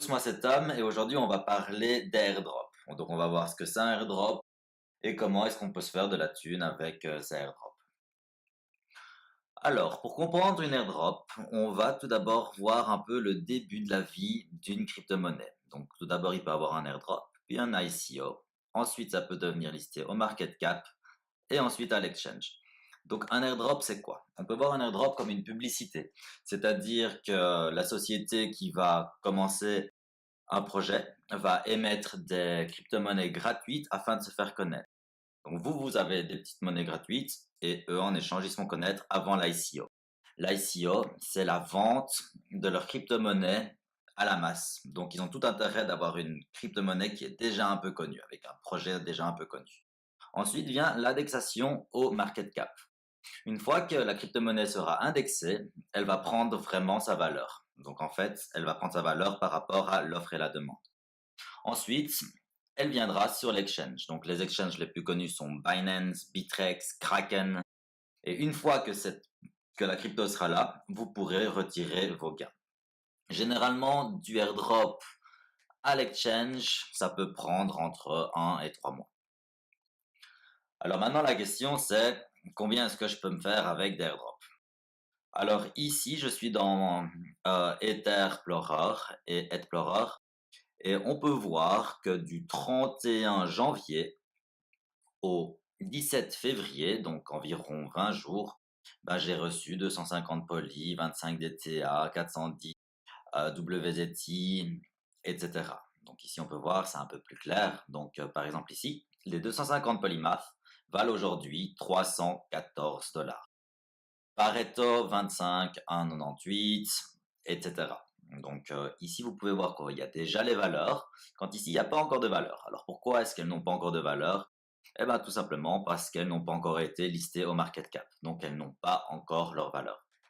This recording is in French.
Moi c'est Tom et aujourd'hui on va parler d'airdrop. Donc on va voir ce que c'est un airdrop et comment est-ce qu'on peut se faire de la thune avec ces airdrops. Alors pour comprendre une airdrop, on va tout d'abord voir un peu le début de la vie d'une crypto-monnaie. Donc tout d'abord il peut avoir un airdrop, puis un ICO. Ensuite ça peut devenir listé au market cap et ensuite à l'exchange. Donc un airdrop, c'est quoi? On peut voir un airdrop comme une publicité, c'est-à-dire que la société qui va commencer un projet va émettre des crypto-monnaies gratuites afin de se faire connaître. Donc vous avez des petites monnaies gratuites et eux, en échange, ils se font connaître avant l'ICO. L'ICO, c'est la vente de leur crypto-monnaie à la masse. Donc ils ont tout intérêt d'avoir une crypto-monnaie qui est déjà un peu connue, avec un projet déjà un peu connu. Ensuite vient l'indexation au market cap. Une fois que la crypto-monnaie sera indexée, elle va prendre vraiment sa valeur. Donc en fait, elle va prendre sa valeur par rapport à l'offre et la demande. Ensuite, elle viendra sur l'exchange. Donc les exchanges les plus connus sont Binance, Bittrex, Kraken. Et une fois que la crypto sera là, vous pourrez retirer vos gains. Généralement, du airdrop à l'exchange, ça peut prendre entre 1 et 3 mois. Alors maintenant, la question c'est combien est-ce que je peux me faire avec des airdrops? Alors ici, je suis dans Etherplorer et Explorer et on peut voir que du 31 janvier au 17 février, donc environ 20 jours, bah, j'ai reçu 250 poly, 25 DTA, 410 WZT, etc. Donc ici, on peut voir, c'est un peu plus clair. Donc par exemple ici, les 250 polymath valent aujourd'hui 314 dollars. Pareto 25, 1,98, etc. Donc ici, vous pouvez voir qu'il y a déjà les valeurs, quand ici, il n'y a pas encore de valeur. Alors pourquoi est-ce qu'elles n'ont pas encore de valeur? Eh bien tout simplement parce qu'elles n'ont pas encore été listées au market cap, donc elles n'ont pas encore leur valeur.